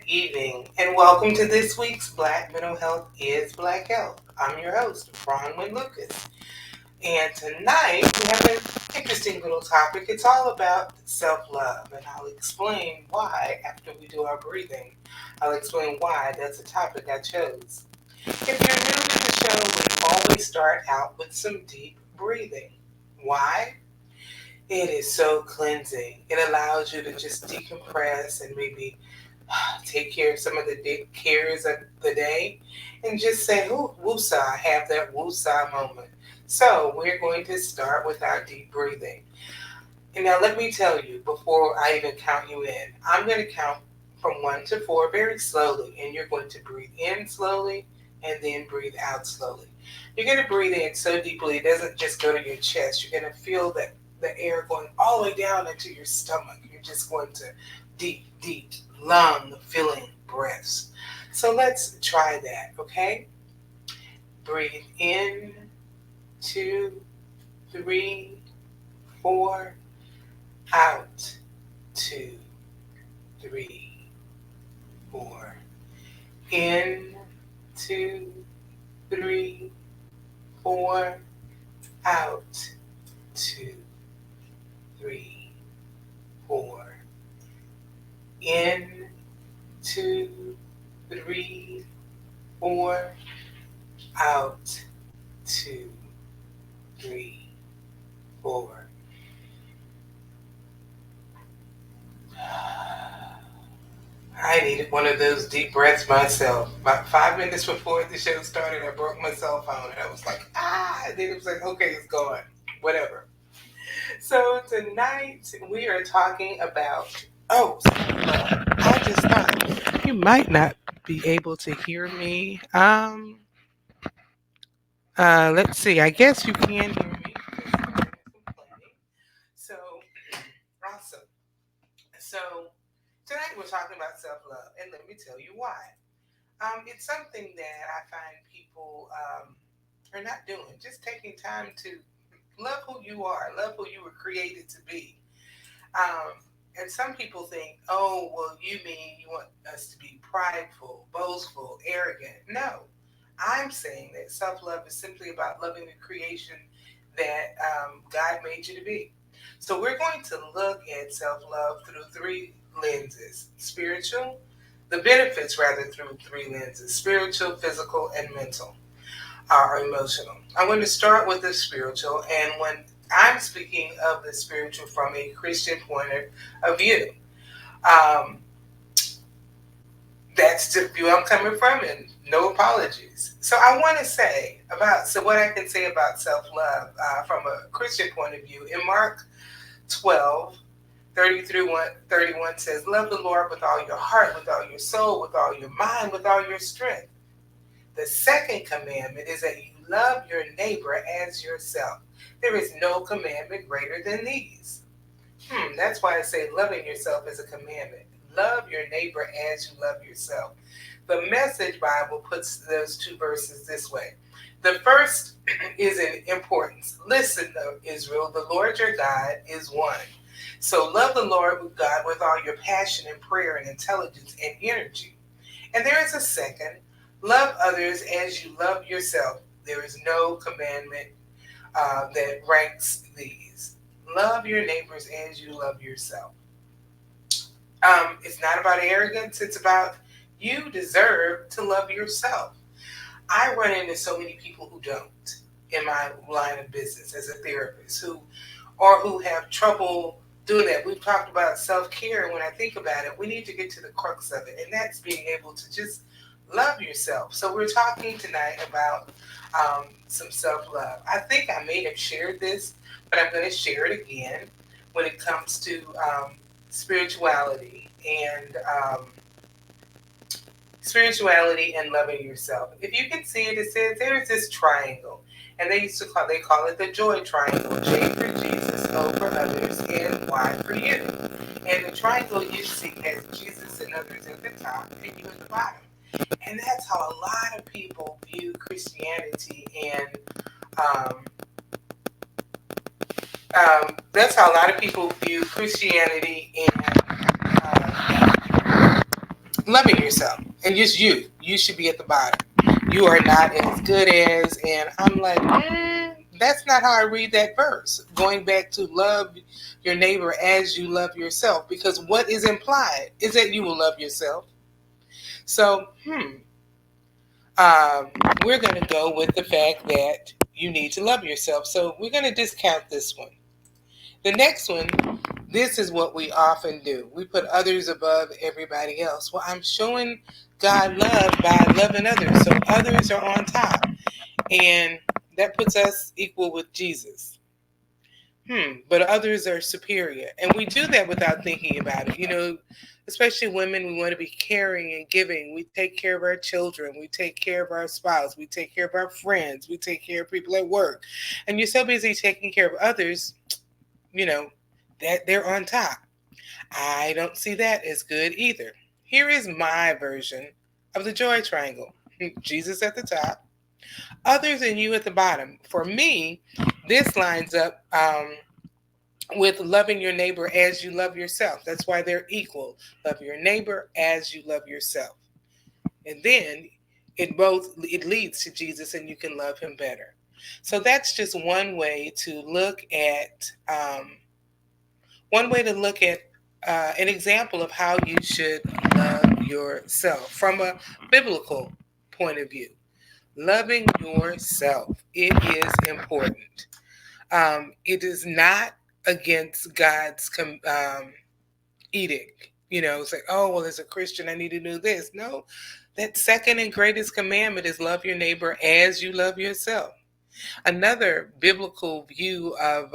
evening, and welcome to this week's Black Mental Health is Black Health. I'm your host, Bronwyn Lucas, and tonight we have an interesting little topic. It's all about self-love, and I'll explain why after we do our breathing. I'll explain why that's a topic I chose. If you're new to the show, we always start out with some deep breathing. Why? It is so cleansing. It allows you to just decompress and maybe take care of some of the cares of the day and just say, "Ooh, woosah," have that woosah moment. So we're going to start with our deep breathing. And now let me tell you, before I even count you in, I'm going to count from 1 to 4 very slowly, and you're going to breathe in slowly and then breathe out slowly. You're going to breathe in so deeply it doesn't just go to your chest. You're going to feel that the air going all the way down into your stomach. You're just going to deep, lung filling breaths. So let's try that, okay? Breathe in, 2, 3, 4, out, 2, 3, 4. In, 2, 3, 4. Out, 2, 3, 4. In, 2, 3, 4. Out, 2, 3, 4. I needed one of those deep breaths myself. About 5 minutes before the show started, I broke my cell phone and I was like, and then it was like, okay, it's gone. Whatever. So tonight we are talking about, I just thought you might not be able to hear me. Let's see. I guess you can hear me because I'm complaining. So awesome. So tonight we're talking about self-love, and let me tell you why. It's something that I find people are not doing. Just taking time to love who you are, love who you were created to be. Um, and some people think, oh, well, you mean you want us to be prideful, boastful, arrogant. No, I'm saying that self love is simply about loving the creation that God made you to be. So we're going to look at self love through three lenses: spiritual, the benefits rather, through three lenses: spiritual, physical, and mental, or emotional. I'm going to start with the spiritual, and when I'm speaking of the spiritual from a Christian point of view, um, that's the view I'm coming from, and no apologies. So I want to say what I can say about self-love from a Christian point of view. In Mark 12:30 through 31 says, "Love the Lord with all your heart, with all your soul, with all your mind, with all your strength. The second commandment is that you love your neighbor as yourself. There is no commandment greater than these." That's why I say loving yourself is a commandment. Love your neighbor as you love yourself. The Message Bible puts those two verses this way. The first is in importance. Listen, though, Israel, the Lord your God is one. So love the Lord God with all your passion and prayer and intelligence and energy. And there is a second. Love others as you love yourself. There is no commandment that ranks these. Love your neighbors as you love yourself. It's not about arrogance. It's about you deserve to love yourself. I run into so many people who don't in my line of business as a therapist who have trouble doing that. We've talked about self-care, and when I think about it, we need to get to the crux of it, and that's being able to just love yourself. So we're talking tonight about some self-love. I think I may have shared this, but I'm going to share it again when it comes to spirituality and loving yourself. If you can see it, it says there's this triangle, and they call it the joy triangle. J for Jesus, O for others, and Y for you. And the triangle you see has Jesus and others at the top and you at the bottom. And that's how a lot of people view Christianity, and that's how a lot of people view Christianity and loving yourself. And just you should be at the bottom. You are not as good as, and I'm like, that's not how I read that verse. Going back to love your neighbor as you love yourself, because what is implied is that you will love yourself. So, um, we're going to go with the fact that you need to love yourself. So we're going to discount this one. The next one, this is what we often do. We put others above everybody else. Well, I'm showing God love by loving others. So others are on top. And that puts us equal with Jesus. But others are superior. And we do that without thinking about it. Especially women, we want to be caring and giving. We take care of our children. We take care of our spouse. We take care of our friends. We take care of people at work. And you're so busy taking care of others, that they're on top. I don't see that as good either. Here is my version of the joy triangle. Jesus at the top, others and you at the bottom. For me, this lines up with loving your neighbor as you love yourself. That's why they're equal. Love your neighbor as you love yourself. And then it leads to Jesus and you can love him better. So that's just one way to look at an example of how you should love yourself from a biblical point of view. Loving yourself, it is important. It is not against God's edict. It's like, oh, well, as a Christian, I need to do this. No, that second and greatest commandment is love your neighbor as you love yourself. Another biblical view of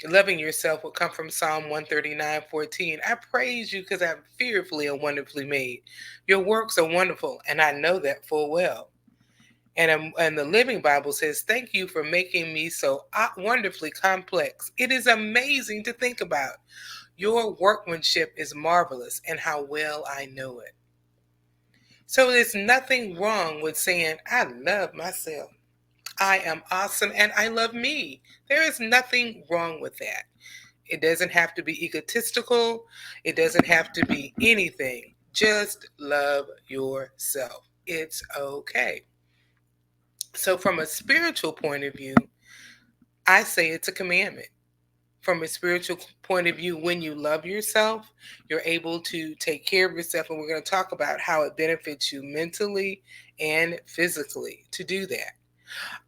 loving yourself will come from Psalm 139:14. I praise you because I'm fearfully and wonderfully made. Your works are wonderful, and I know that full well. And the Living Bible says, thank you for making me so wonderfully complex. It is amazing to think about. Your workmanship is marvelous, and how well I know it. So there's nothing wrong with saying, I love myself. I am awesome, and I love me. There is nothing wrong with that. It doesn't have to be egotistical. It doesn't have to be anything. Just love yourself. It's okay. So from a spiritual point of view, I say it's a commandment. From a spiritual point of view, when you love yourself, you're able to take care of yourself. And we're going to talk about how it benefits you mentally and physically to do that.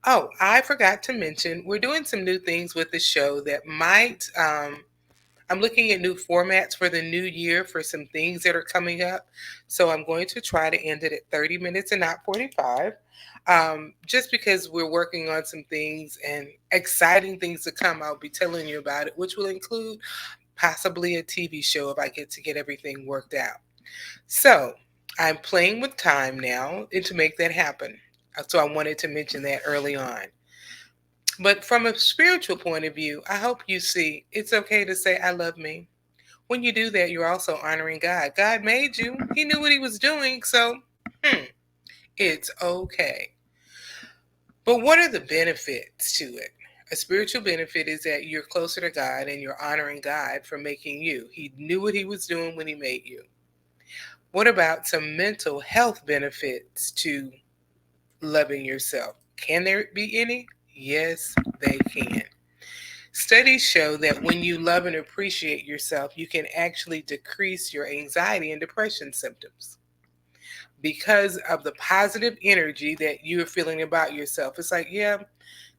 Oh, I forgot to mention, we're doing some new things with the show that might, I'm looking at new formats for the new year for some things that are coming up. So I'm going to try to end it at 30 minutes and not 45. Just because we're working on some things and exciting things to come, I'll be telling you about it, which will include possibly a TV show if I get to get everything worked out. So I'm playing with time now and to make that happen. So I wanted to mention that early on. But from a spiritual point of view, I hope you see it's okay to say, I love me. When you do that, you're also honoring God. God made you. He knew what he was doing. So it's okay. But what are the benefits to it? A spiritual benefit is that you're closer to God and you're honoring God for making you. He knew what he was doing when he made you. What about some mental health benefits to loving yourself? Can there be any? Yes, they can. Studies show that when you love and appreciate yourself, you can actually decrease your anxiety and depression symptoms because of the positive energy that you're feeling about yourself. It's like, yeah,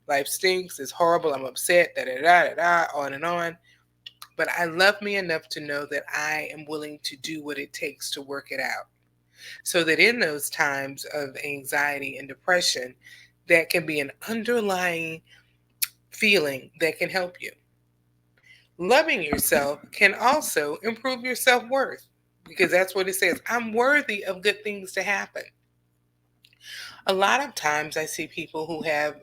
life stinks, it's horrible, I'm upset, da da da da da, on and on. But I love me enough to know that I am willing to do what it takes to work it out. So that in those times of anxiety and depression, that can be an underlying feeling that can help you. Loving yourself can also improve your self-worth because that's what it says. I'm worthy of good things to happen. A lot of times I see people who have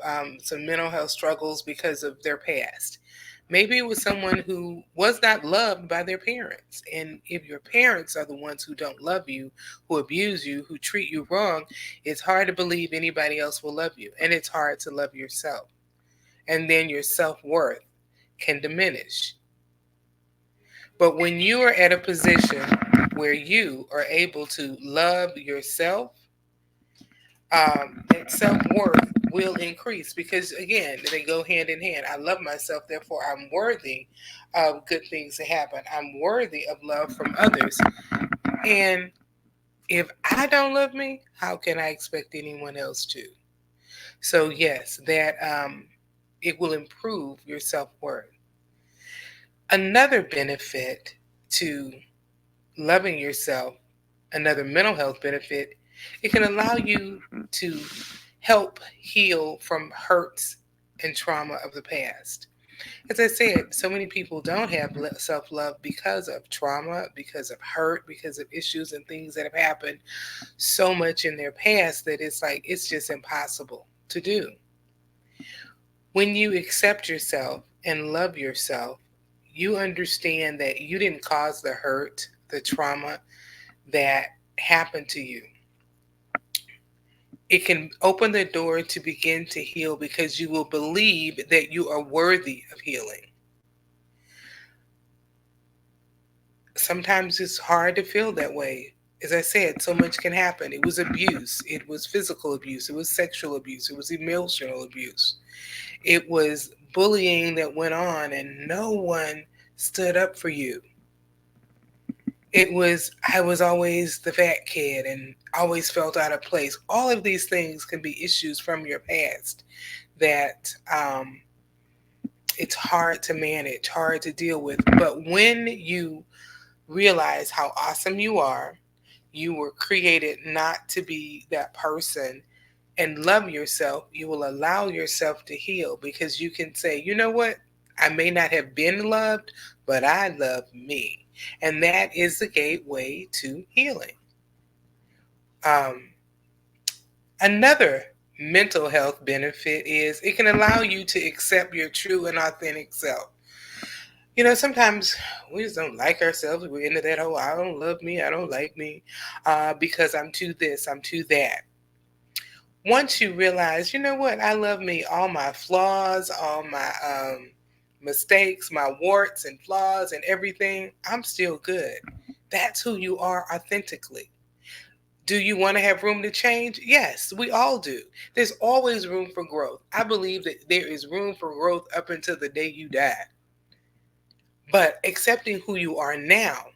some mental health struggles because of their past. Maybe it was someone who was not loved by their parents. And if your parents are the ones who don't love you, who abuse you, who treat you wrong, it's hard to believe anybody else will love you. And it's hard to love yourself. And then your self-worth can diminish. But when you are at a position where you are able to love yourself, and self-worth will increase, because again, they go hand in hand. I love myself, therefore I'm worthy of good things to happen. I'm worthy of love from others. And if I don't love me, how can I expect anyone else to? So yes, that it will improve your self-worth. Another benefit to loving yourself, another mental health benefit, it can allow you to help heal from hurts and trauma of the past. As I said, so many people don't have self love because of trauma, because of hurt, because of issues and things that have happened so much in their past that it's like it's just impossible to do. When you accept yourself and love yourself, you understand that you didn't cause the hurt, the trauma that happened to you. It can open the door to begin to heal because you will believe that you are worthy of healing. Sometimes it's hard to feel that way. As I said, so much can happen. It was abuse, it was physical abuse, it was sexual abuse, it was emotional abuse, it was bullying that went on, and no one stood up for you. It was, I was always the fat kid and always felt out of place. All of these things can be issues from your past that it's hard to manage, hard to deal with. But when you realize how awesome you were created not to be that person, and love yourself, you will allow yourself to heal because you can say, you know what? I may not have been loved, but I love me. And that is the gateway to healing. Um, Another mental health benefit is it can allow you to accept your true and authentic self. Sometimes we just don't like ourselves. We're into that whole I don't love me, I don't like me, because I'm too this, I'm too that. Once you realize, you know what, I love me, all my flaws, all my mistakes, my warts and flaws and everything, I'm still good. That's who you are authentically. Do you want to have room to change? Yes, we all do. There's always room for growth. I believe that there is room for growth up until the day you die. But accepting who you are now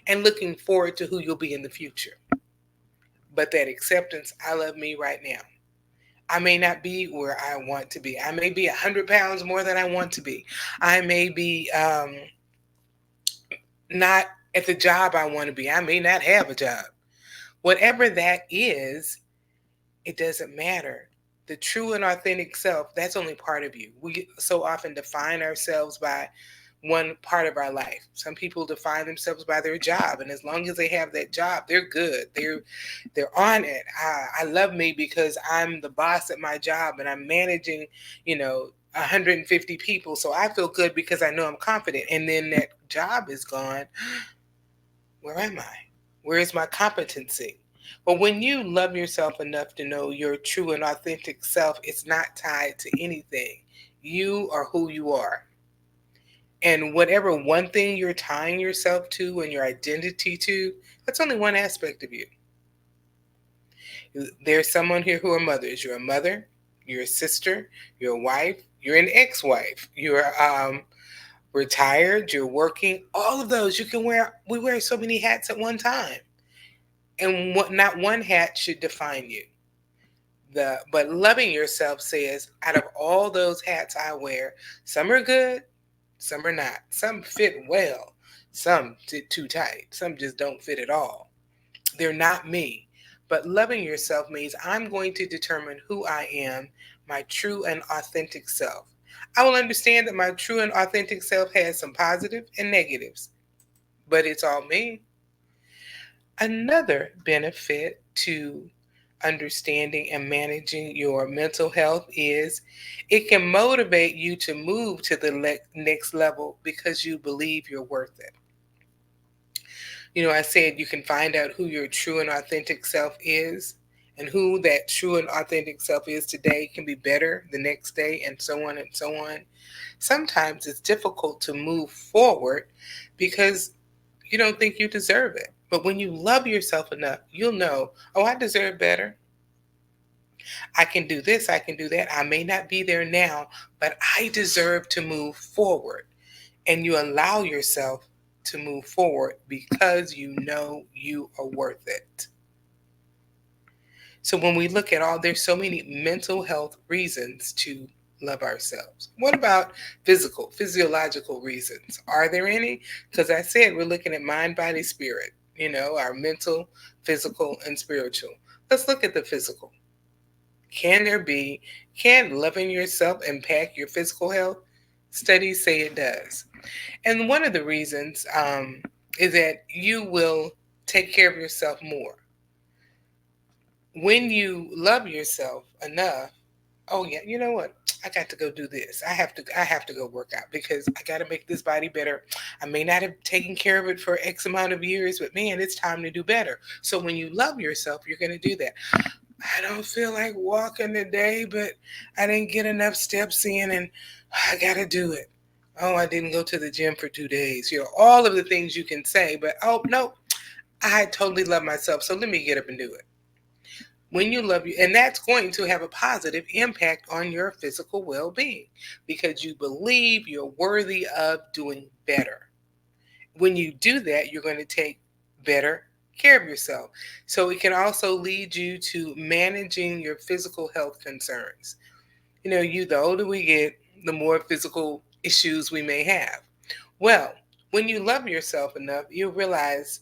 and looking forward to who you'll be in the future. But that acceptance, I love me right now. I may not be where I want to be. I may be 100 pounds more than I want to be. I may be not at the job I want to be. I may not have a job. Whatever that is, it doesn't matter. The true and authentic self, that's only part of you. We so often define ourselves by one part of our life. Some people define themselves by their job, and as long as they have that job, they're good. They're on it. I love me because I'm the boss at my job and I'm managing, 150 people. So I feel good because I know I'm confident. And then that job is gone. Where am I? Where is my competency? But when you love yourself enough to know your true and authentic self, it's not tied to anything. You are who you are. And whatever one thing you're tying yourself to and your identity to, that's only one aspect of you. There's someone here who are mothers. You're a mother, you're a sister, you're a wife, you're an ex-wife, you're retired, you're working. All of those you can wear. We wear so many hats at one time, and not one hat should define you. But loving yourself says, out of all those hats I wear, some are good, some are not. Some fit well, some fit too tight, some just don't fit at all. They're not me. But loving yourself means I'm going to determine who I am, my true and authentic self. I will understand that my true and authentic self has some positive and negatives, but it's all me. Another benefit to understanding and managing your mental health is it can motivate you to move to the next level because you believe you're worth it. I said you can find out who your true and authentic self is, and who that true and authentic self is today can be better the next day, and so on and so on. Sometimes it's difficult to move forward because you don't think you deserve it. But when you love yourself enough, you'll know, oh, I deserve better. I can do this, I can do that. I may not be there now, but I deserve to move forward. And you allow yourself to move forward because you know you are worth it. So when we look at all, there's so many mental health reasons to love ourselves. What about physiological reasons? Are there any? Because I said we're looking at mind, body, spirit, our mental, physical, and spiritual. Let's look at the physical. Can loving yourself impact your physical health? Studies say it does. And one of the reasons is that you will take care of yourself more. When you love yourself enough, oh yeah, you know what? I got to go do this. I have to go work out because I got to make this body better. I may not have taken care of it for X amount of years, but man, it's time to do better. So when you love yourself, you're going to do that. I don't feel like walking today, but I didn't get enough steps in and I got to do it. Oh, I didn't go to the gym for 2 days. All of the things you can say, but oh, no, I totally love myself. So let me get up and do it. When you love you, and that's going to have a positive impact on your physical well being because you believe you're worthy of doing better. When you do that, you're going to take better care of yourself. So it can also lead you to managing your physical health concerns. The older we get, the more physical issues we may have. Well, when you love yourself enough, you realize,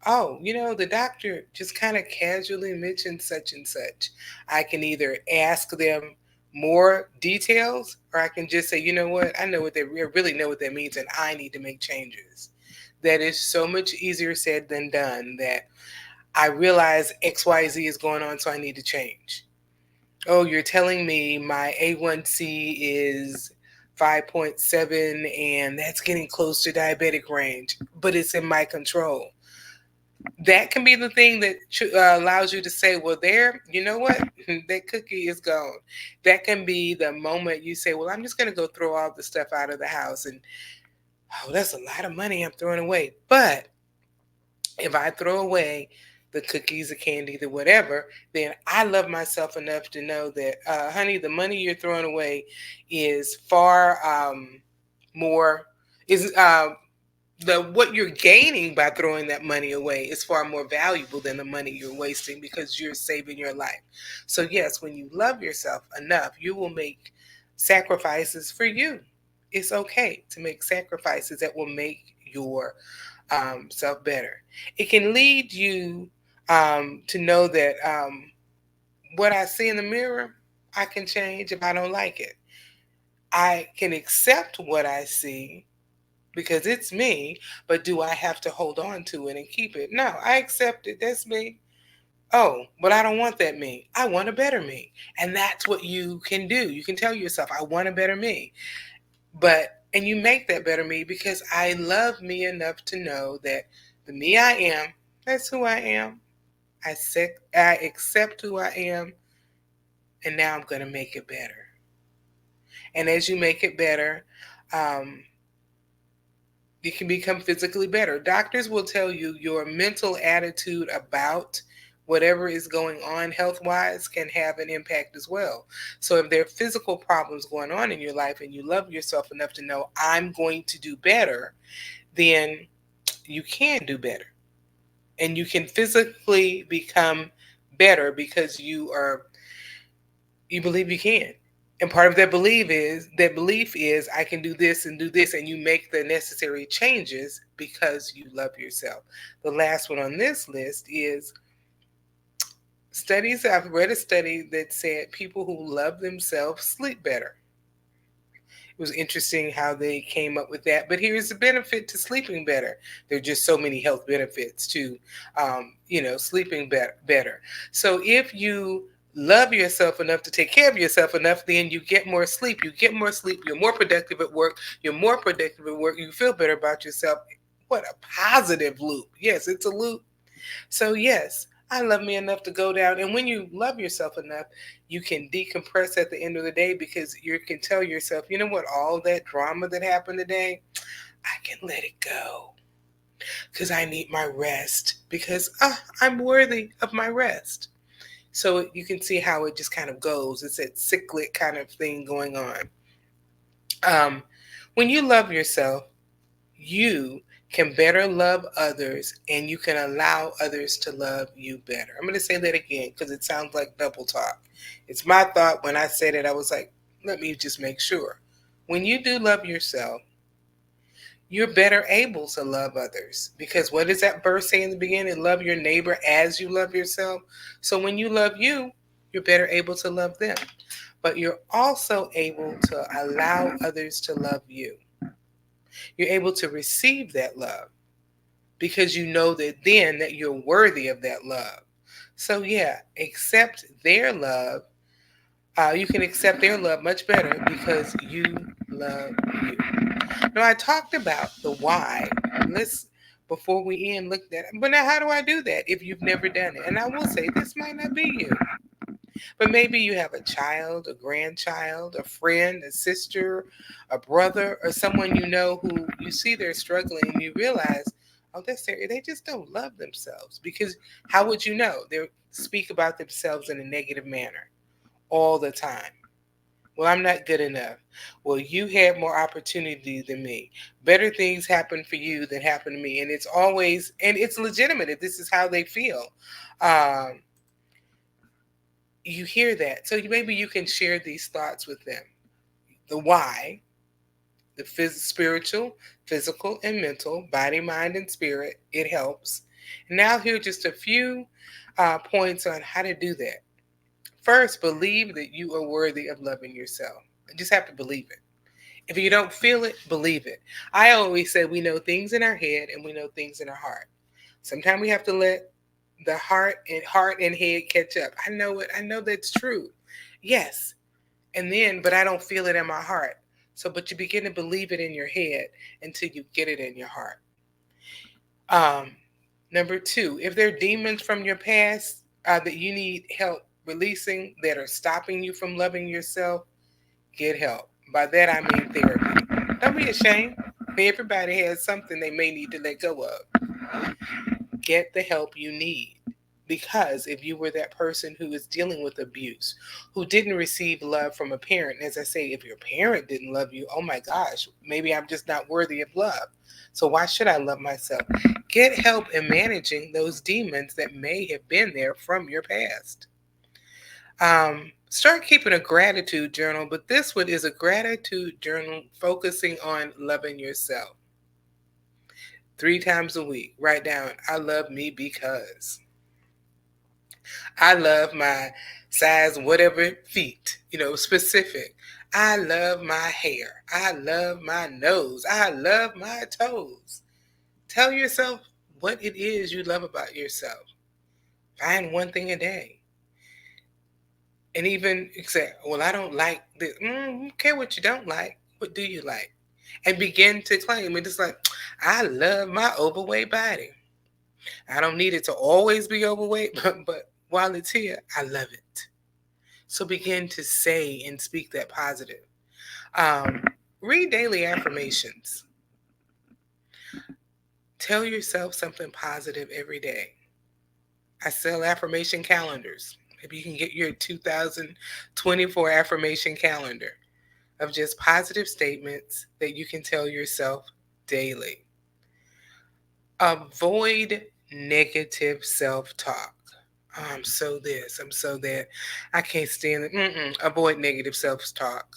oh, the doctor just kind of casually mentioned such and such. I can either ask them more details or I can just say, you know what, I really know what that means and I need to make changes. That is so much easier said than done, that I realize XYZ is going on, so I need to change. Oh, you're telling me my A1C is 5.7 and that's getting close to diabetic range, but it's in my control. That can be the thing that allows you to say, well, you know what? That cookie is gone. That can be the moment you say, well, I'm just going to go throw all the stuff out of the house. And, oh, that's a lot of money I'm throwing away. But if I throw away the cookies, the candy, the whatever, then I love myself enough to know that, honey, the money you're throwing away is far more, is what you're gaining by throwing that money away is far more valuable than the money you're wasting because you're saving your life. So yes, when you love yourself enough, you will make sacrifices for you. It's okay to make sacrifices that will make your self better. It can lead you to know that what I see in the mirror, I can change if I don't like it. I can accept what I see because it's me, but do I have to hold on to it and keep it? No, I accept it. That's me. Oh, but I don't want that me. I want a better me. And that's what you can do. You can tell yourself, I want a better me. And you make that better me because I love me enough to know that the me I am, that's who I am. I accept who I am, and now I'm going to make it better. And as you make it better, um, you can become physically better. Doctors will tell you your mental attitude about whatever is going on health wise can have an impact as well. So if there are physical problems going on in your life and you love yourself enough to know I'm going to do better, then you can do better. And you can physically become better because you believe you can. And part of that belief is I can do this and do this, and you make the necessary changes because you love yourself. The last one on this list is studies. I've read a study that said people who love themselves sleep better. It was interesting how they came up with that. But here's the benefit to sleeping better. There are just so many health benefits to, sleeping better. So if you love yourself enough to take care of yourself enough, then you get more sleep. You get more sleep. You're more productive at work. You're more productive at work. You feel better about yourself. What a positive loop. Yes, it's a loop. So yes, I love me enough to go down. And when you love yourself enough, you can decompress at the end of the day because you can tell yourself, you know what, all that drama that happened today, I can let it go. because I need my rest, because I'm worthy of my rest. So you can see how it just kind of goes. It's that cyclic kind of thing going on. Um, when you love yourself, you can better love others and you can allow others to love you better. I'm going to say that again because it sounds like double talk. It's my thought. When I said it, I was like, let me just make sure. When you do love yourself, you're better able to love others, because what does that verse say in the beginning? Love your neighbor as you love yourself. So when you love you, you're better able to love them, but you're also able to allow others to love you. You're able to receive that love because you know that then that you're worthy of that love. So yeah, accept their love. You can accept their love much better because you love you. Now I talked about the why. Let's before we end look at it. But now how do I do that if you've never done it? And I will say this might not be you. But maybe you have a child, a grandchild, a friend, a sister, a brother, or someone you know who you see they're struggling and you realize, oh, they just don't love themselves. Because how would you know? They speak about themselves in a negative manner all the time. Well, I'm not good enough. Well, you had more opportunity than me. Better things happen for you than happen to me. And it's always, and it's legitimate if this is how they feel. Um, you hear that. So maybe you can share these thoughts with them. The why, the spiritual, physical, and mental, body, mind, and spirit, it helps. And now here are just a few points on how to do that. First, believe that you are worthy of loving yourself. You just have to believe it. If you don't feel it, believe it. I always say we know things in our head and we know things in our heart. Sometimes we have to let the heart and head catch up. I know it. I know that's true. Yes. And then, but I don't feel it in my heart. So, but you begin to believe it in your head until you get it in your heart. Um, Number two, if there are demons from your past that you need help releasing that are stopping you from loving yourself, get help. By that I mean therapy. Don't be ashamed. Everybody has something they may need to let go of. Get the help you need. Because if you were that person who is dealing with abuse, who didn't receive love from a parent, as I say, if your parent didn't love you, oh my gosh, maybe I'm just not worthy of love. So why should I love myself? Get help in managing those demons that may have been there from your past. Start keeping a gratitude journal, but this one is a gratitude journal focusing on loving yourself. 3 times a week, write down, I love me because. I love my size, whatever feet, specific. I love my hair. I love my nose. I love my toes. Tell yourself what it is you love about yourself. Find one thing a day. And even say, well, I don't like this. Who care what you don't like? What do you like? And begin to claim it. It's like, I love my overweight body. I don't need it to always be overweight, but while it's here, I love it. So begin to say and speak that positive. Um, Read daily affirmations. Tell yourself something positive every day. I sell affirmation calendars. Maybe you can get your 2024 affirmation calendar of just positive statements that you can tell yourself daily. Avoid negative self-talk. I'm so this, I'm so that. I can't stand it. Avoid negative self-talk.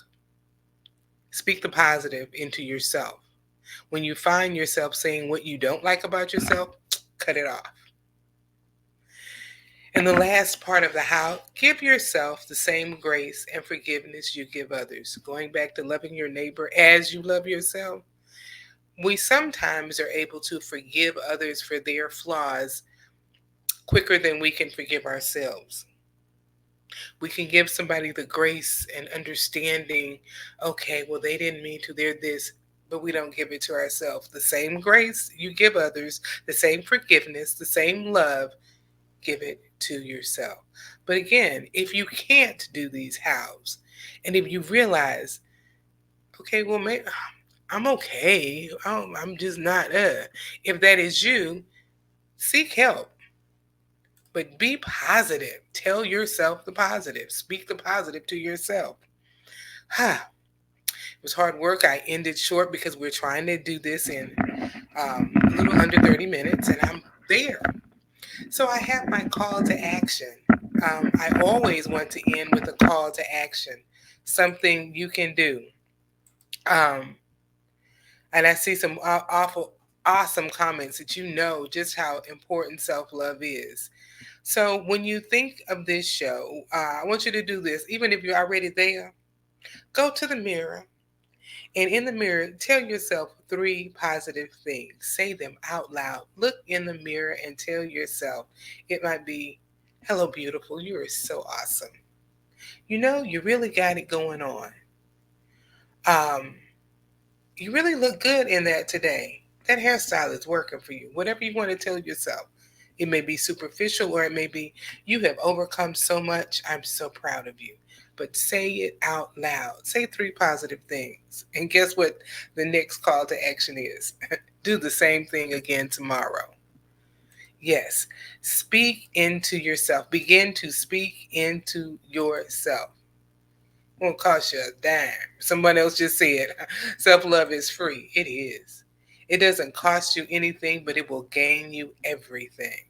Speak the positive into yourself. When you find yourself saying what you don't like about yourself, cut it off. And the last part of the how, give yourself the same grace and forgiveness you give others. Going back to loving your neighbor as you love yourself, we sometimes are able to forgive others for their flaws quicker than we can forgive ourselves. We can give somebody the grace and understanding, okay, well, they didn't mean to, they're this, but we don't give it to ourselves. The same grace you give others, the same forgiveness, the same love, give it to yourself. But again, if you can't do these hows, and if you realize, okay, well, maybe I'm okay. I'm just not. If that is you, seek help. But be positive. Tell yourself the positive. Speak the positive to yourself. It was hard work. I ended short because we're trying to do this in a little under 30 minutes, and I'm there. So I have my call to action. I always want to end with a call to action, something you can do. Um, and I see some awful, awesome comments that you know just how important self love is. So when you think of this show, I want you to do this, even if you're already there. Go to the mirror, and in the mirror, tell yourself three positive things. Say them out loud. Look in the mirror and tell yourself. It might be, "Hello, beautiful. You are so awesome. You know, you really got it going on. Um, you really look good in that today. That hairstyle is working for you." Whatever you want to tell yourself. It may be superficial or it may be, "You have overcome so much. I'm so proud of you." But say it out loud. Say three positive things. And guess what the next call to action is? Do the same thing again tomorrow. Yes, speak into yourself. Begin to speak into yourself. Won't cost you a dime. Someone else just said self love is free. It is. It doesn't cost you anything, but it will gain you everything.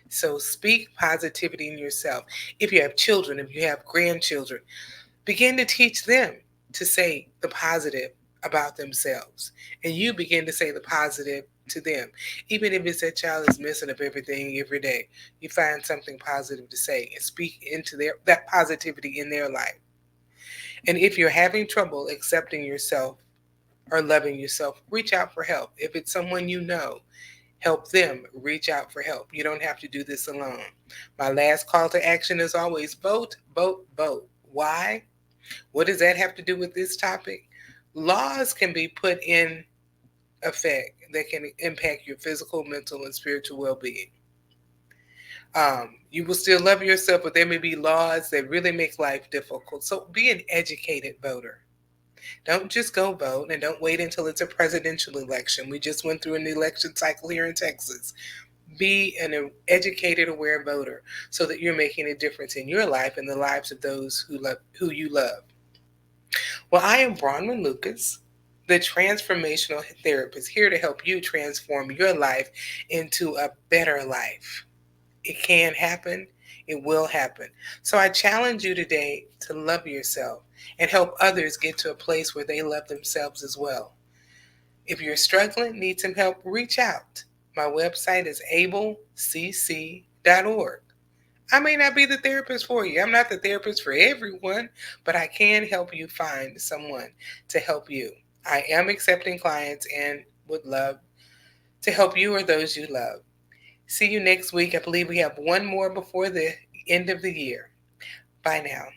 So speak positivity in yourself. If you have children, if you have grandchildren, begin to teach them to say the positive about themselves. And you begin to say the positive to them. Even if it's that child is messing up everything every day, you find something positive to say and speak into that positivity in their life. And if you're having trouble accepting yourself or loving yourself, reach out for help. If it's someone you know, help them reach out for help. You don't have to do this alone. My last call to action is always vote, vote, vote. Why? What does that have to do with this topic? Laws can be put in effect that can impact your physical, mental, and spiritual well being. You will still love yourself, but there may be laws that really make life difficult. So be an educated voter. Don't just go vote and don't wait until it's a presidential election. We just went through an election cycle here in Texas. Be an educated, aware voter so that you're making a difference in your life and the lives of those who you love. Well, I am Bronwyn Lucas, the transformational therapist, here to help you transform your life into a better life. It can happen. It will happen. So I challenge you today to love yourself and help others get to a place where they love themselves as well. If you're struggling, need some help, reach out. My website is ablecc.org. I may not be the therapist for you. I'm not the therapist for everyone, but I can help you find someone to help you. I am accepting clients and would love to help you or those you love. See you next week. I believe we have one more before the end of the year. Bye now.